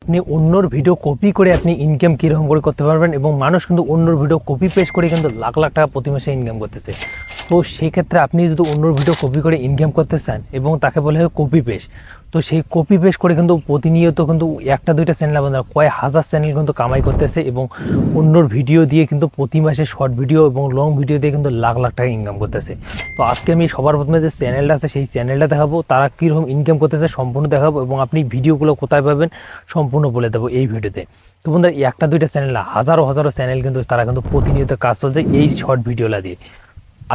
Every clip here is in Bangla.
আপনি অন্যর ভিডিও কপি করে আপনি ইনকাম কীরকম করে করতে পারবেন, এবং মানুষ কিন্তু অন্যর ভিডিও কপি পেস্ট করে কিন্তু লাখ লাখ টাকা প্রতি মাসে ইনকাম করতেছে। তো সেই ক্ষেত্রে আপনি যদি অন্যর ভিডিও কপি করে ইনকাম করতে চান এবং তাকে বলে হয় কপি পেস্ট, তো সেই কপি পেস্ট করে কিন্তু প্রতিনিয়ত কিন্তু একটা দুইটা চ্যানেল বন্ধুরা কয়েক হাজার চ্যানেল কিন্তু কামাই করতেছে, এবং অন্যর ভিডিও দিয়ে কিন্তু প্রতি মাসে শর্ট ভিডিও এবং লং ভিডিও দিয়ে কিন্তু লাখ লাখ টাকা ইনকাম করতেছে। তো আজকে আমি সবার প্রথমে যে চ্যানেলটা আছে সেই চ্যানেলটা দেখাবো, তারা কীরকম ইনকাম করতেছে সম্পূর্ণ দেখাবো, এবং আপনি ভিডিওগুলো কোথায় পাবেন সম্পূর্ণ বলে দেবো এই ভিডিওতে। তো বন্ধুরা একটা দুইটা চ্যানেল না, হাজারো হাজারো চ্যানেল কিন্তু তারা কিন্তু প্রতিনিয়ত কাজ চলছে এই শর্ট ভিডিওলা দিয়ে।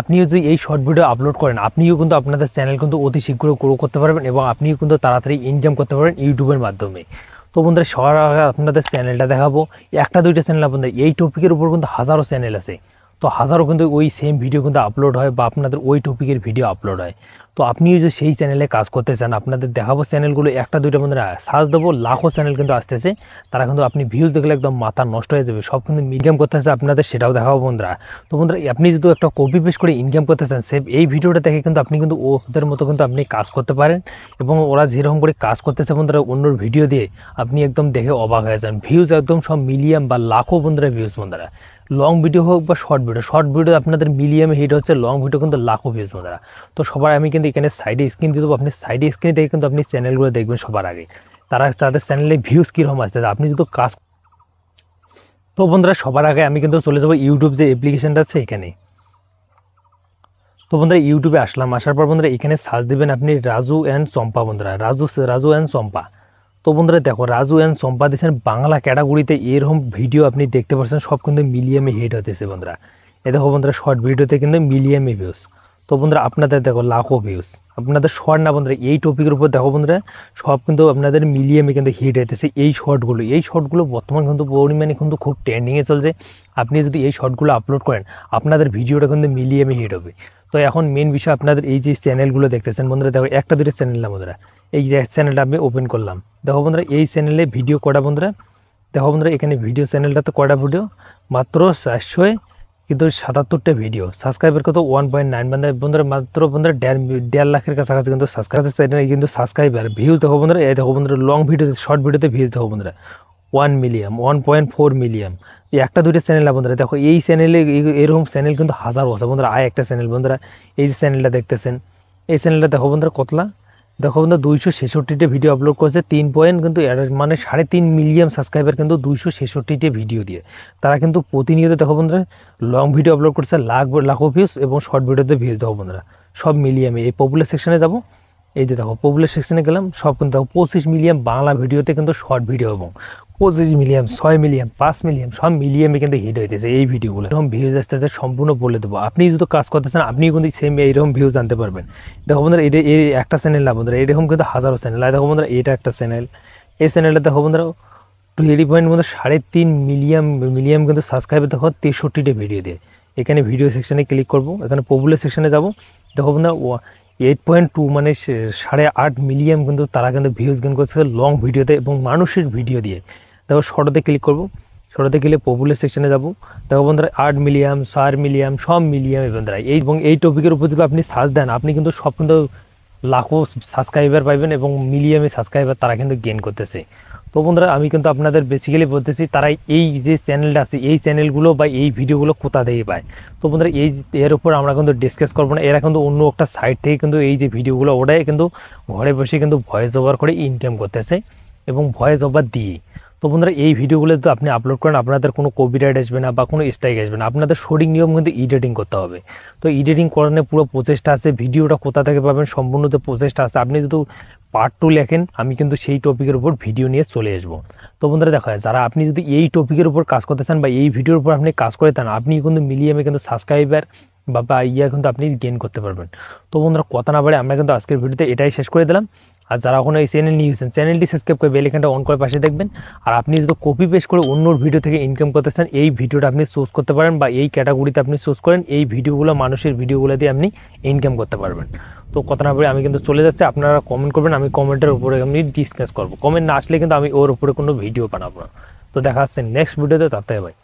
আপনিও যদি এই শর্ট ভিডিও আপলোড করেন, আপনিও কিন্তু আপনাদের চ্যানেল কিন্তু অতি শীঘ্র গ্রো করতে পারবেন, এবং আপনিও কিন্তু তাড়াতাড়ি ইনকাম করতে পারবেন ইউটিউবের মাধ্যমে। তো বন্ধুরা সবার আগে আপনাদের চ্যানেলটা দেখাবো, একটা দুইটা চ্যানেল আপনাদের এই টপিকের উপর কিন্তু হাজারো চ্যানেল আছে। তো হাজারো কিন্তু ওই সেম ভিডিও কিন্তু আপলোড হয়, বা আপনাদের ওই টপিকের ভিডিও আপলোড হয়। তো আপনিও যদি সেই চ্যানেলে কাজ করতে চান, আপনাদের দেখাবো চ্যানেলগুলো একটা দুইটা বন্ধুরা সার্চ দেবো, লাখো চ্যানেল কিন্তু আসতেছে। তারা কিন্তু আপনি ভিউজ দেখলে একদম মাথা নষ্ট হয়ে যাবে, সব কিন্তু ইনকাম করতেছে আপনাদের, সেটাও দেখাবো বন্ধুরা। তো বন্ধুরা আপনি যদি একটা কপি পেস্ট করে ইনকাম করতে চান, সেভ এই ভিডিওটা দেখে কিন্তু আপনি কিন্তু ওদের মতো কিন্তু আপনি কাজ করতে পারেন, এবং ওরা যেরকম করে কাজ করতেছে বন্ধুরা অন্যর ভিডিও দিয়ে আপনি একদম দেখে অবাক হয়ে যান। ভিউজ একদম সব মিলিয়ন বা লাখো বন্ধুরা ভিউজ বন্ধুরা, লং ভিডিও হোক বা শর্ট ভিডিও আপনাদের মিলিয়মে হিট হচ্ছে, লং ভিডিও কিন্তু লাখো ভিউজ বন্ধুরা। তো সবার আমি কিন্তু এখানে সাইডে স্ক্রিন দিয়ে দেবো, আপনি সাইডে স্ক্রিনে দেখে কিন্তু আপনি চ্যানেলগুলো দেখবেন সবার আগে, তাদের চ্যানেলে ভিউজ কীরকম আসছে আপনি যদি কাজ। তো বন্ধুরা সবার আগে আমি কিন্তু চলে যাবো ইউটিউব যে অ্যাপ্লিকেশনটা আছে এখানে। তো বন্ধুরা ইউটিউবে আসলাম, আসার পর বন্ধুরা এখানে সার্চ দেবেন আপনি রাজু অ্যান্ড চম্পা বন্ধুরা, রাজু অ্যান্ড চম্পা। তো বন্ধুরা দেখো রাজু অ্যান্ড চম্পা দিয়েছেন বাংলা ক্যাটাগরিতে, এরকম ভিডিও আপনি দেখতে পাচ্ছেন সব কিন্তু মিলিয়মে হিট হতেছে বন্ধুরা। এ দেখো বন্ধুরা শর্ট ভিডিওতে কিন্তু মিলিয়মে ভিউজ। তো বন্ধুরা আপনাদের দেখো লাখো ভিউজ, আপনাদের শর্ট না বন্ধুরা এই টপিকের উপর দেখো বন্ধুরা সব কিন্তু আপনাদের মিলিয়মে কিন্তু হিট হতেছে। এই শর্টগুলো বর্তমান কিন্তু পরিমাণে কিন্তু খুব ট্রেন্ডিংয়ে চলছে। আপনি যদি এই শর্টগুলো আপলোড করেন আপনাদের ভিডিওটা কিন্তু মিলিয়মে হিট হবে। তো এখন মেন বিষয় আপনাদের এই যে চ্যানেলগুলো দেখতেছেন বন্ধুরা, দেখো একটা দুটো চ্যানেল না বন্ধুরা, এই যে চ্যানেলটা আমি ওপেন করলাম, দেখো বন্ধুরা এই চ্যানেলে ভিডিও কটা বন্ধুরা, দেখো বন্ধুরা এখানে ভিডিও চ্যানেলটাতে কটা ভিডিও, মাত্র 477টা ভিডিও, সাবস্ক্রাইবার কত 1.9 বন্ধুরা, মাত্র বন্ধুরা 1.5 লাখের কাছাকাছি কিন্তু সাবস্ক্রাইবার। ভিউজ দেখো বন্ধুরা, এই দেখো বন্ধুরা লং ভিডিওতে শর্ট ভিডিওতে ভিউজ দেখো বন্ধুরা 1 মিলিয়ন 1.4 মিলিয়ন। এই একটা দুইটা চ্যানেল না বন্ধুরা, দেখো এই চ্যানেলে এরকম চ্যানেল কিন্তু হাজারো আছে বন্ধুরা। একটা চ্যানেল বন্ধুরা, এই যে চ্যানেলটা দেখতেছেন, এই চ্যানেলটা দেখো বন্ধুরা কতলা, দেখো বন্ধুরা 266টা ভিডিও আপলোড করেছে, 3 পয়েন্ট কিন্তু মানে 3.5 মিলিয়ন সাবস্ক্রাইবার কিন্তু 266টা ভিডিও দিয়ে। তারা কিন্তু প্রতিনিয়ত দেখো বন্ধুরা লং ভিডিও আপলোড করছে, লাখো ভিউজ, এবং শর্ট ভিডিওতে ভিউজ দেখো বন্ধুরা সব মিলিয়মে। এই পপুলার সেকশনে যাবো, এই যে দেখো পপুলার সেকশনে গেলাম, সব কিন্তু দেখো 25 মিলিয়ন বাংলা ভিডিওতে কিন্তু শর্ট ভিডিও, এবং 25 মিলিয়ন 6 মিলিয়ন 5 মিলিয়ন সব মিলিয়মে কিন্তু হিট হইতেছে এই ভিডিওগুলো। এরকম ভিউজ আসতে সম্পূর্ণ বলে দেবো, আপনি যদি কাজ করতেছেন আপনিও কিন্তু সেম এইরকম ভিউজ আনতে পারবেন। দেখো বন্ধুরা এই একটা চ্যানেল না বন্ধুরা, এরকম কিন্তু হাজারো চ্যানেল। আর দেখো বন্ধুরা এটা একটা চ্যানেল, এই চ্যানেলটা দেখো বন্ধুরা 20 পয়েন্ট বন্ধুরা 3.5 মিলিয়ন কিন্তু সাবস্ক্রাইবার দেখো 63টা ভিডিও দিয়ে। এখানে ভিডিও সেকশনে ক্লিক করবো, এখানে পপুলার সেকশনে যাবো, দেখো বন্ধুরা 8.2 মানে 8.5 মিলিয়ন কিন্তু তারা কিন্তু ভিউজ গেইন করছে লং ভিডিওতে এবং মানুষের ভিডিও দিয়ে। দেখো শর্টতে ক্লিক করবো, শর্টতে গেলে পপুলার সেকশনে যাবো, দেখো বন্ধুরা 8 মিলিয়ন 4 মিলিয়ন সব মিলিয়ন বন্ধুরা। এই টপিকের উপর যদি আপনি সার্চ দেন আপনি কিন্তু সব কিন্তু লাখো সাবস্ক্রাইবার পাইবেন, এবং মিলিয়নে সাবস্ক্রাইবার তারা কিন্তু গেইন করতেছে। তো বন্ধুরা আমি কিন্তু আপনাদের বেসিক্যালি বলতেছি তারা এই যে চ্যানেলটা আছে এই চ্যানেলগুলো বা এই ভিডিওগুলো কোথা থেকে পায়। তো বন্ধুরা এর উপর আমরা কিন্তু ডিসকাস করবো না, এরা কিন্তু অন্য একটা সাইট থেকে কিন্তু এই যে ভিডিওগুলো ওটাই কিন্তু ঘরে বসে কিন্তু ভয়েস ওভার করে ইনকাম করতেছে, এবং ভয়েস ওভার দিয়ে। তো বন্ধুরা এই ভিডিওগুলো যদি আপনি আপলোড করেন আপনাদের কোনো কপিরাইট আসবে না বা কোনো স্ট্রাইক আসবে না, আপনাদের সঠিক নিয়ম কিন্তু এডিটিং করতে হবে। তো এডিটিং করানোর পুরো প্রচেষ্টা আছে, ভিডিওটা কোথা থেকে পাবেন সম্পূর্ণ যে প্রচেষ্টা আছে। আপনি যদি পার্ট 2 লেখেন আমি কিন্তু সেই টপিকের উপর ভিডিও নিয়ে চলে আসবো। তো বন্ধুরা দেখা যায় যারা আপনি যদি এই টপিকের উপর কাজ করতে চান বা এই ভিডিওর উপর আপনি কাজ করে চান, আপনি কিন্তু মিলিয়মে কিন্তু সাবস্ক্রাইবার বা কিন্তু আপনি গেইন করতে পারবেন। তো বন্ধুরা কথা না বাড়ে আমরা কিন্তু আজকের ভিডিওতে এটাই শেষ করে দিলাম। আর যারা এখন এই চ্যানেল নিয়ে হয়েছেন চ্যানেলটি সাবস্ক্রাইব করে বেল আইকনটা অন করে পাশে দেখবেন। আর আপনি যদি কপি পেস্ট করে অন্যর ভিডিও থেকে ইনকাম করতে চান এই ভিডিওটা আপনি চুজ করতে পারেন, বা এই ক্যাটাগরিতে আপনি চুজ করেন, এই ভিডিওগুলো মানুষের ভিডিওগুলো দিয়ে আপনি ইনকাম করতে পারবেন। তো কথা না বলে আমি কিন্তু চলে যাচ্ছি, আপনারা কমেন্ট করবেন, আমি কমেন্টের উপরে আমি ডিসকাস করবো। কমেন্ট না আসলে কিন্তু আমি ওর উপরে কোনো ভিডিও বানাবো না। তো দেখা যাচ্ছে নেক্সট ভিডিওতে, তাতে ভাই।